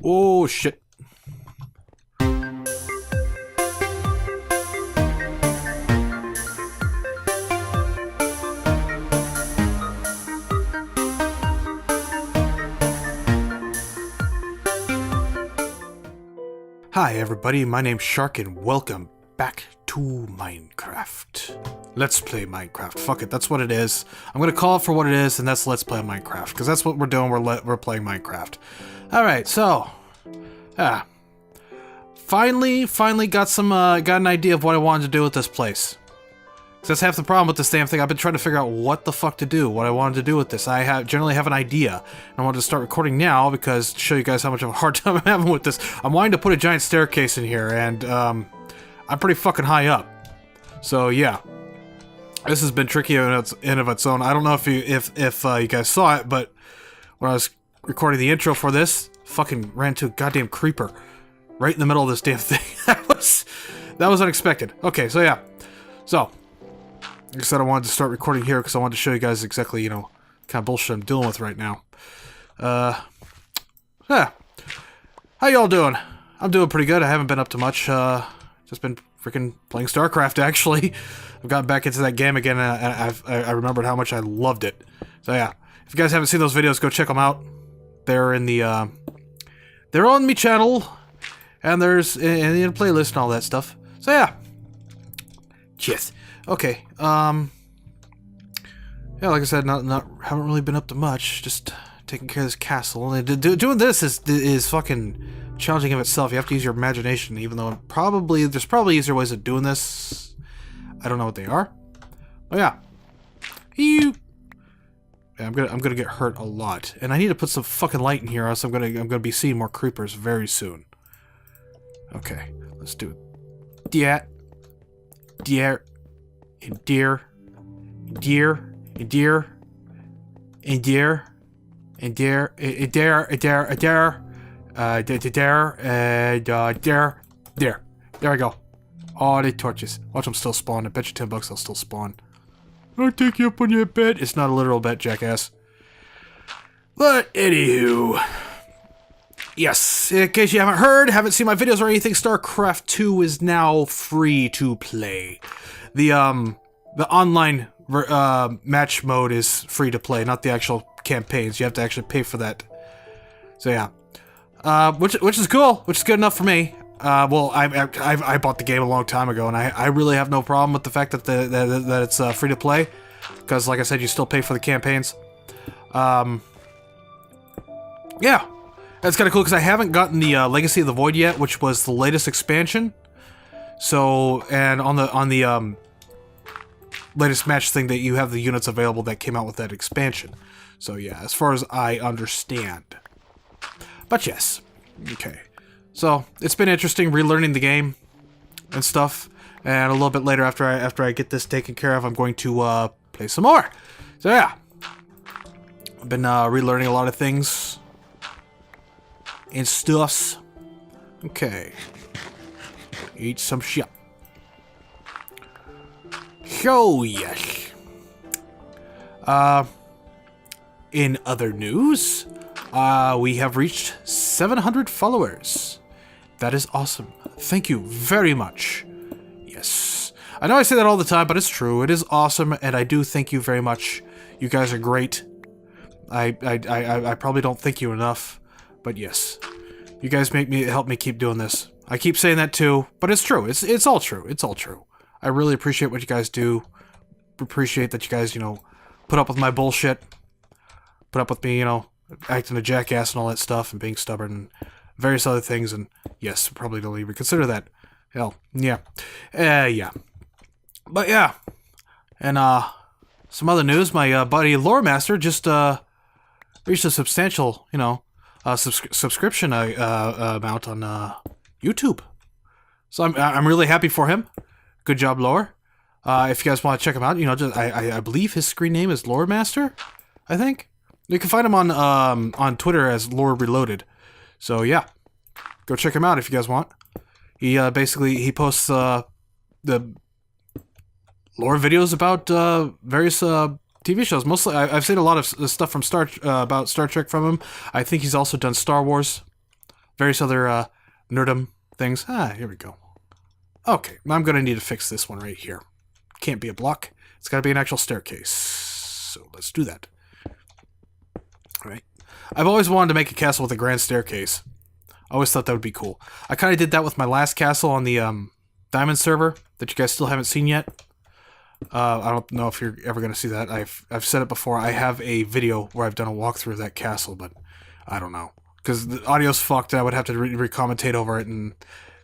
Oh, shit. Hi everybody, my name's Shark and welcome back to Minecraft. Let's play Minecraft. Fuck it, that's what it is. I'm gonna call it for what it is, and that's Let's Play Minecraft, because that's what we're doing, we're playing Minecraft. Alright, so... Finally got an idea of what I wanted to do with this place. That's half the problem with this damn thing. I've been trying to figure out what the fuck to do, what I wanted to do with this. I generally have an idea. And I wanted to start recording now because to show you guys how much of a hard time I'm having with this. I'm wanting to put a giant staircase in here, and I'm pretty fucking high up. So yeah, this has been tricky in of its own. I don't know if you guys saw it, but when I was recording the intro for this, fucking ran into a goddamn creeper right in the middle of this damn thing. that was unexpected. Okay, so yeah, so. Like I said, I wanted to start recording here because I wanted to show you guys exactly, you know, kind of bullshit I'm dealing with right now. Yeah. How y'all doing? I'm doing pretty good. I haven't been up to much. Just been freaking playing Starcraft, actually. I've gotten back into that game again, and I remembered how much I loved it. So yeah, if you guys haven't seen those videos, go check them out. They're in the, they're on my channel, and there's in the playlist and all that stuff. So yeah. Yes. Okay, yeah, like I said, haven't really been up to much, just taking care of this castle. And doing this is fucking challenging in itself. You have to use your imagination, even though there's probably easier ways of doing this. I don't know what they are. Oh yeah. Yeah, I'm gonna get hurt a lot. And I need to put some fucking light in here, or else I'm gonna be seeing more creepers very soon. Okay, let's do it. Yeah. And deer, and deer, and deer, and deer, and deer, and deer, and deer, and deer, and deer, there. There we go. All the torches. Watch them still spawn. I bet you $10 they'll still spawn. I'll take you up on your bet. It's not a literal bet, jackass. But anywho, yes. In case you haven't seen my videos or anything, StarCraft 2 is now free to play. The online match mode is free to play, not the actual campaigns. You have to actually pay for that. So yeah, which is cool, which is good enough for me. Well, I bought the game a long time ago, and I really have no problem with the fact that that it's free to play, because like I said, you still pay for the campaigns. Yeah, that's kind of cool because I haven't gotten the Legacy of the Void yet, which was the latest expansion. So, and on the latest match thing that you have the units available that came out with that expansion. So yeah, as far as I understand. But yes. Okay. So, it's been interesting relearning the game and stuff. And a little bit later after I get this taken care of, I'm going to play some more. So yeah. I've been relearning a lot of things and stuffs. Okay. Eat some shit. So yes. In other news, we have reached 700 followers. That is awesome. Thank you very much. Yes. I know I say that all the time, but it's true. It is awesome, and I do thank you very much. You guys are great. I probably don't thank you enough, but yes. You guys help me keep doing this. I keep saying that too, but it's true. It's all true. It's all true. I really appreciate what you guys do. Appreciate that you guys, you know, put up with my bullshit. Put up with me, you know, acting a jackass and all that stuff, and being stubborn and various other things, and yes, probably don't even consider that. Hell, yeah. Yeah. But yeah. And some other news, my buddy Loremaster just reached a substantial, you know, subscription amount on YouTube. So I'm really happy for him. Good job, Lore. If you guys want to check him out, you know, I believe his screen name is Loremaster, I think. You can find him on Twitter as Lore Reloaded. So yeah, go check him out if you guys want. He basically posts the lore videos about various TV shows. Mostly, I've seen a lot of stuff from about Star Trek from him. I think he's also done Star Wars, various other nerdum things. Here we go. Okay, I'm going to need to fix this one right here. Can't be a block. It's got to be an actual staircase. So let's do that. Alright. I've always wanted to make a castle with a grand staircase. I always thought that would be cool. I kind of did that with my last castle on the Diamond server that you guys still haven't seen yet. I don't know if you're ever going to see that. I've said it before. I have a video where I've done a walkthrough of that castle, but I don't know. Because the audio's fucked and I would have to re-commentate over it, and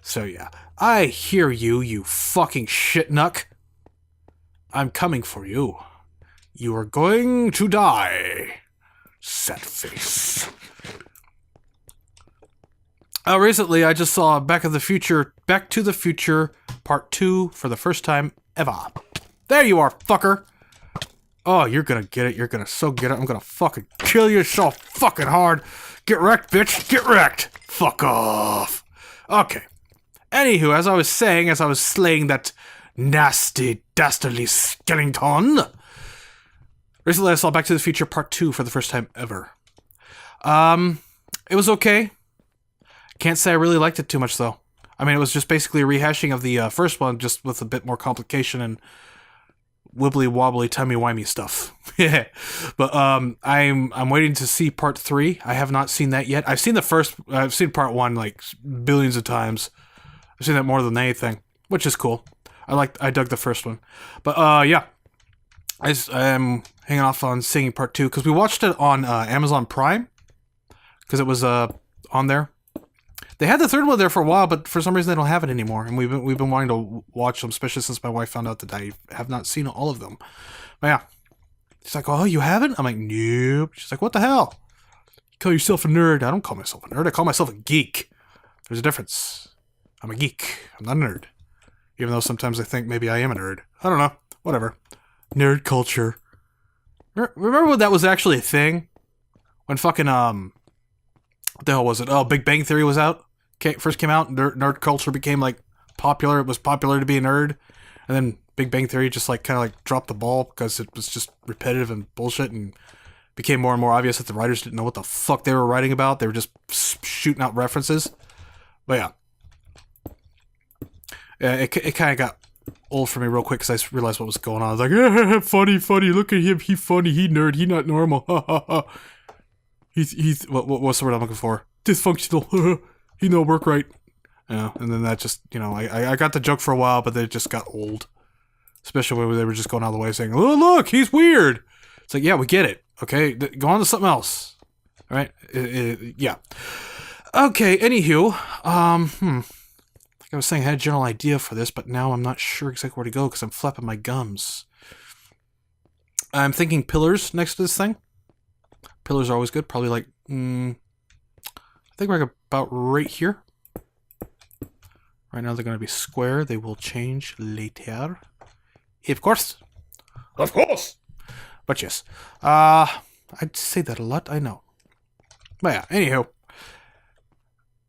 so yeah. I hear you, you fucking shitnuck. I'm coming for you. You are going to die. Sad face. Recently, I just saw Back to the Future Part 2 for the first time ever. There you are, fucker! Oh, you're gonna get it. You're gonna so get it. I'm gonna fucking kill you so fucking hard. Get wrecked, bitch. Get wrecked. Fuck off. Okay. Anywho, as I was saying, as I was slaying that nasty, dastardly skeleton, recently I saw Back to the Future Part 2 for the first time ever. It was okay. Can't say I really liked it too much, though. I mean, it was just basically a rehashing of the first one, just with a bit more complication and wibbly-wobbly, timey-wimey stuff. Yeah. But, I'm waiting to see Part 3. I have not seen that yet. I've seen I've seen Part 1, like, billions of times. I've seen that more than anything, which is cool. I dug the first one. But, yeah. I am hanging off on seeing Part 2, because we watched it on Amazon Prime, because it was on there. They had the third one there for a while, but for some reason they don't have it anymore, and we've been wanting to watch them, especially since my wife found out that I have not seen all of them. But yeah. She's like, oh, you haven't? I'm like, nope. She's like, what the hell? You call yourself a nerd. I don't call myself a nerd. I call myself a geek. There's a difference. I'm a geek. I'm not a nerd. Even though sometimes I think maybe I am a nerd. I don't know. Whatever. Nerd culture. Remember when that was actually a thing? When fucking, what the hell was it? Oh, Big Bang Theory was out? First came out, nerd culture became, like, popular. It was popular to be a nerd. And then Big Bang Theory just, like, kind of, like, dropped the ball because it was just repetitive and bullshit, and became more and more obvious that the writers didn't know what the fuck they were writing about. They were just shooting out references. But yeah. It kind of got old for me real quick because I realized what was going on. I was like, funny, look at him, he funny, he nerd, he not normal, ha ha ha. He's what's the word I'm looking for? Dysfunctional, he no work right. Yeah, and then that just, you know, I got the joke for a while, but then it just got old. Especially when they were just going out of the way saying, oh look, he's weird. It's like, yeah, we get it, okay? Go on to something else. Alright? Yeah. Okay, anywho, like I was saying, I had a general idea for this, but now I'm not sure exactly where to go because I'm flapping my gums. I'm thinking pillars next to this thing. Pillars are always good. Probably like, I think we're about right here. Right now they're going to be square. They will change later. Of course. Of course. But yes. I'd say that a lot, I know. But yeah, anywho.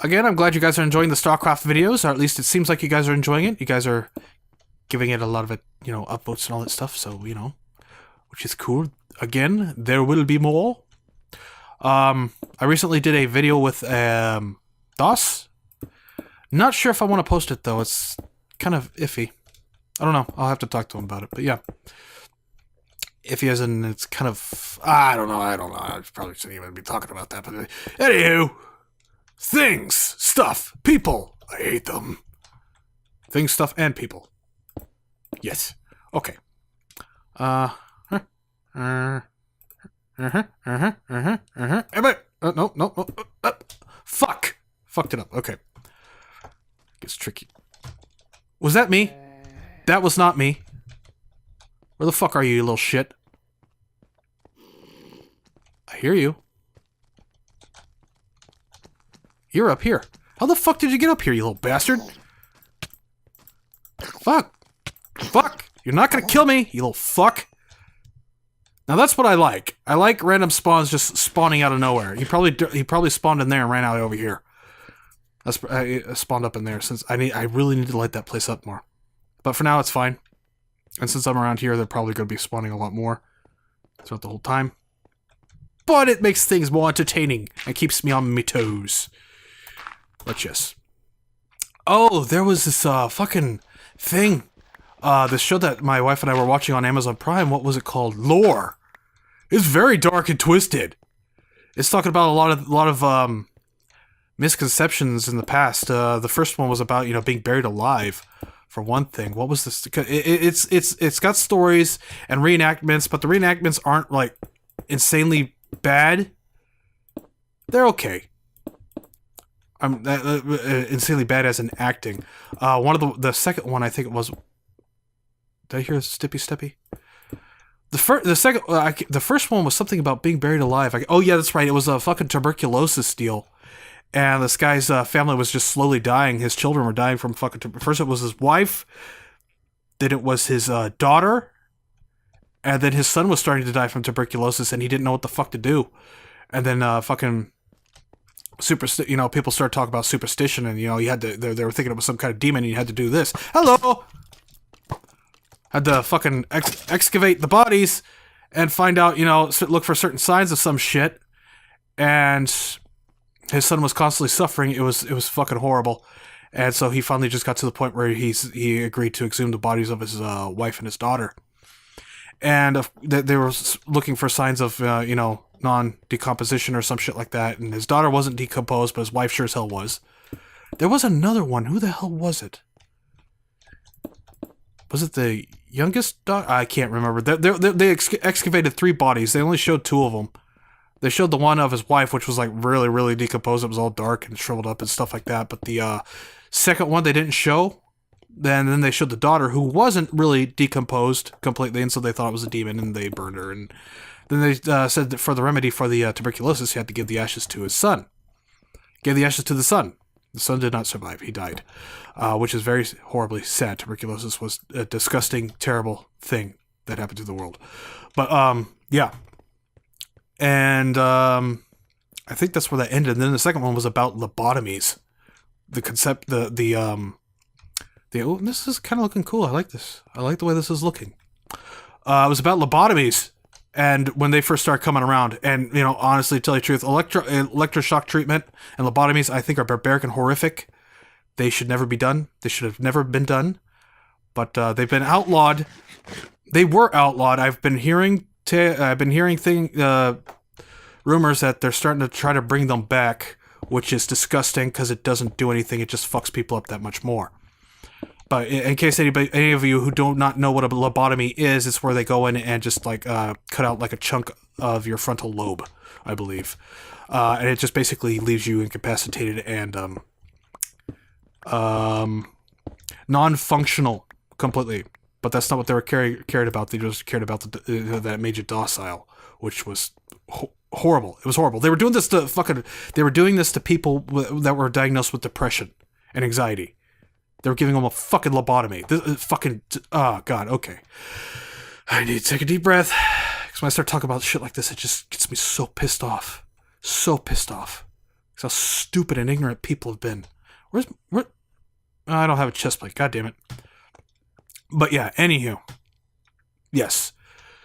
Again, I'm glad you guys are enjoying the Starcraft videos, or at least it seems like you guys are enjoying it. You guys are giving it a lot of it, you know, upvotes and all that stuff, so, you know, which is cool. Again, there will be more. I recently did a video with, DOS. Not sure if I want to post it, though. It's kind of iffy. I don't know. I'll have to talk to him about it, but yeah. Iffy as in it's kind of... I don't know. I probably shouldn't even be talking about that, but anywho... Things, stuff, people. I hate them. Things, stuff, and people. Yes. Okay. No. Fuck. Fucked it up. Okay. Gets tricky. Was that me? That was not me. Where the fuck are you, you little shit? I hear you. You're up here. How the fuck did you get up here, you little bastard? Fuck. Fuck. You're not gonna kill me, you little fuck. Now that's what I like. I like random spawns just spawning out of nowhere. He probably spawned in there and ran out over here. I spawned up in there since I really need to light that place up more. But for now it's fine. And since I'm around here, they're probably gonna be spawning a lot more throughout the whole time. But it makes things more entertaining and keeps me on my toes. But yes. Oh, there was this fucking thing. This show that my wife and I were watching on Amazon Prime. What was it called? Lore. It's very dark and twisted. It's talking about a lot of misconceptions in the past. The first one was about, you know, being buried alive, for one thing. What was this? It's got stories and reenactments, but the reenactments aren't like insanely bad. They're okay. Insanely bad as in acting. One of the second one, I think it was. Did I hear Stippy Steppy? The first one was something about being buried alive. Oh yeah, that's right. It was a fucking tuberculosis deal, and this guy's family was just slowly dying. His children were dying from fucking. First, it was his wife, then it was his daughter, and then his son was starting to die from tuberculosis, and he didn't know what the fuck to do. And then fucking you know, people started talking about superstition, and you know, you had to. They were thinking it was some kind of demon, and you had to do this. Hello. Had to fucking excavate the bodies and find out, you know, look for certain signs of some shit. And his son was constantly suffering. It was fucking horrible. And so he finally just got to the point where he agreed to exhume the bodies of his wife and his daughter. And they were looking for signs of, you know, non-decomposition or some shit like that. And his daughter wasn't decomposed, but his wife sure as hell was. There was another one. Who the hell was it? Was it the youngest daughter? I can't remember. They excavated 3 bodies. They only showed 2 of them. They showed the one of his wife, which was like really, really decomposed. It was all dark and shriveled up and stuff like that. But the second one they didn't show. Then they showed the daughter, who wasn't really decomposed completely, and so they thought it was a demon, and they burned her. And then they said that for the remedy for the tuberculosis, he had to give the ashes to his son. Gave the ashes to the son. The son did not survive. He died, which is very horribly sad. Tuberculosis was a disgusting, terrible thing that happened to the world. But, yeah. And I think that's where that ended. And then the second one was about lobotomies. The concept, oh, this is kind of looking cool. I like this. I like the way this is looking. It was about lobotomies. And when they first started coming around, and, you know, honestly, to tell you the truth, electroshock treatment and lobotomies, I think, are barbaric and horrific. They should never be done. They should have never been done. But they've been outlawed. They were outlawed. I've been hearing rumors that they're starting to try to bring them back, which is disgusting because it doesn't do anything. It just fucks people up that much more. But in case any of you who do not know what a lobotomy is, it's where they go in and just like cut out like a chunk of your frontal lobe, I believe, and it just basically leaves you incapacitated and non-functional completely. But that's not what they were cared about. They just cared about that it made you docile, which was horrible. It was horrible. They were doing this to people that were diagnosed with depression and anxiety. They were giving them a fucking lobotomy. Oh, God, okay. I need to take a deep breath. Because when I start talking about shit like this, it just gets me so pissed off. So pissed off. Because how stupid and ignorant people have been. Where? Oh, I don't have a chest plate. God damn it. But yeah, anywho. Yes.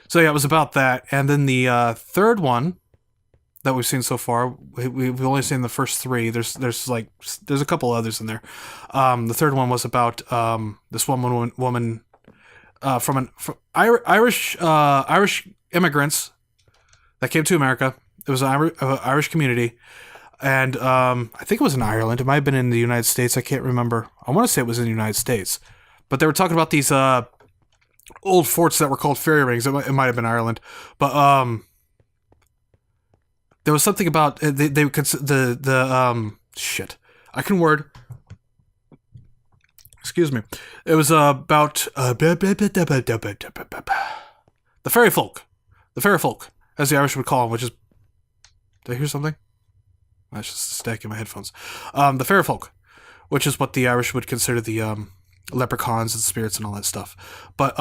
So yeah, it was about that. And then the third one that we've seen so far, we've only seen the first 3. There's a couple others in there. The third one was about this woman from Irish immigrants that came to America. It was an Irish community, and I think it was in Ireland. It might have been in the United States. I can't remember. I want to say it was in the United States, but they were talking about these old forts that were called fairy rings. It might have been Ireland, but there was something about they shit. I can word. Excuse me. It was about the fairy folk. The fairy folk, as the Irish would call them, which is. Did I hear something? That's just a stack in my headphones. The fairy folk, which is what the Irish would consider the leprechauns and spirits and all that stuff. But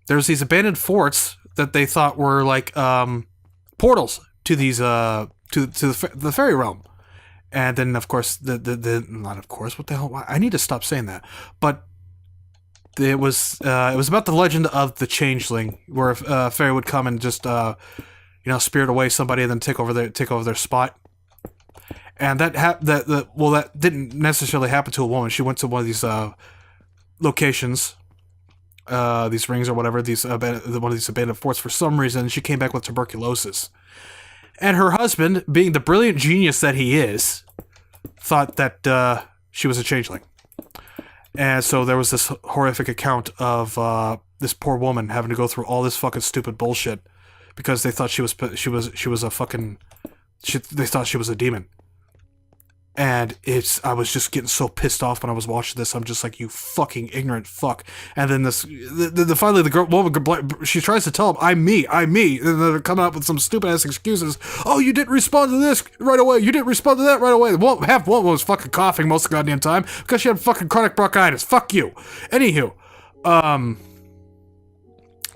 there's these abandoned forts that they thought were like portals to these to the fairy realm. And then of course not of course, what the hell, I need to stop saying that. But it was about the legend of the changeling, where a fairy would come and just spirit away somebody and then take over their spot. And that didn't necessarily happen to a woman. She went to one of these locations, these rings or whatever, one of these abandoned forts for some reason. She came back with tuberculosis. And her husband, being the brilliant genius that he is, thought that she was a changeling. And so there was this horrific account of this poor woman having to go through all this fucking stupid bullshit because they thought she was a fucking they thought she was a demon. And I was just getting so pissed off when I was watching this. I'm just like, you fucking ignorant fuck. And then finally the woman, she tries to tell him, I'm me. And they're coming up with some stupid ass excuses. Oh, you didn't respond to this right away. You didn't respond to that right away. Half one was fucking coughing most of the goddamn time because she had fucking chronic bronchitis. Fuck you. Anywho,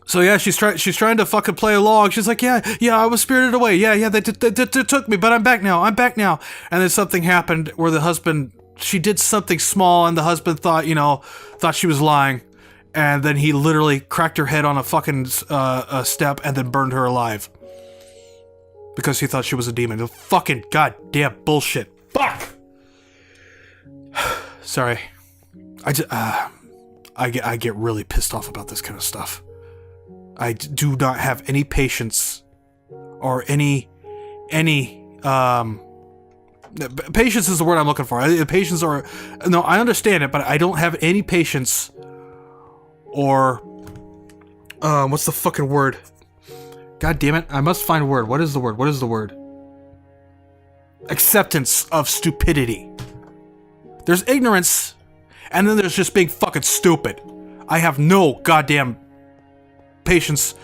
so yeah, she's trying to fucking play along. She's like, yeah, I was spirited away. Yeah, they took me, but I'm back now. And then something happened where the husband, she did something small, and the husband thought she was lying, and then he literally cracked her head on a fucking step and then burned her alive because he thought she was a demon. The fucking goddamn bullshit. Fuck. Sorry, I get really pissed off about this kind of stuff. I do not have any patience or any patience is the word I'm looking for. Patience no, I understand it, but I don't have any patience or what's the fucking word? God damn it, I must find a word. What is the word? Acceptance of stupidity. There's ignorance, and then there's just being fucking stupid. I have no goddamn patience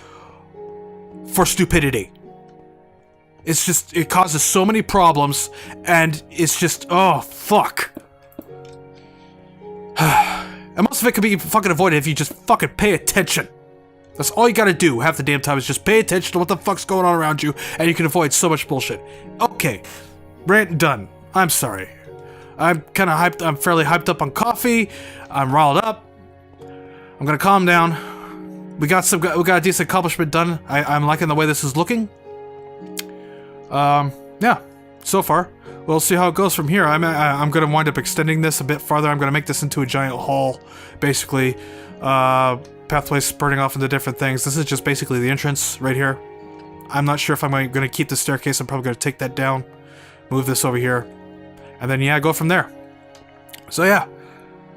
for stupidity. It's just, it causes so many problems, and it's just, oh, fuck. And most of it could be fucking avoided if you just fucking pay attention. That's all you gotta do half the damn time is just pay attention to what the fuck's going on around you, and you can avoid so much bullshit. Okay, rant done. I'm sorry. I'm kind of hyped, I'm fairly hyped up on coffee. I'm riled up. I'm gonna calm down. We got a decent accomplishment done. I'm liking the way this is looking. Yeah, so far. We'll see how it goes from here. I'm gonna wind up extending this a bit farther. I'm gonna make this into a giant hall, basically. Pathways spurting off into different things. This is just basically the entrance right here. I'm not sure if I'm gonna keep the staircase. I'm probably gonna take that down, move this over here, and then yeah, go from there. So yeah.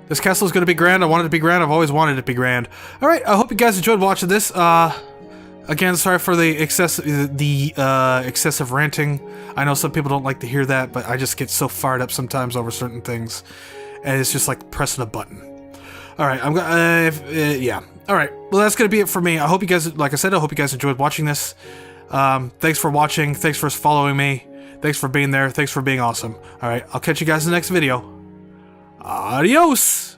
This castle is going to be grand. I want it to be grand. I've always wanted it to be grand. Alright, I hope you guys enjoyed watching this. Again, sorry for the excessive ranting. I know some people don't like to hear that, but I just get so fired up sometimes over certain things. And it's just like pressing a button. Alright, I'm gonna, yeah. Alright, well that's going to be it for me. I hope you guys, like I said, I hope you guys enjoyed watching this. Thanks for watching. Thanks for following me. Thanks for being there. Thanks for being awesome. Alright, I'll catch you guys in the next video. Adios!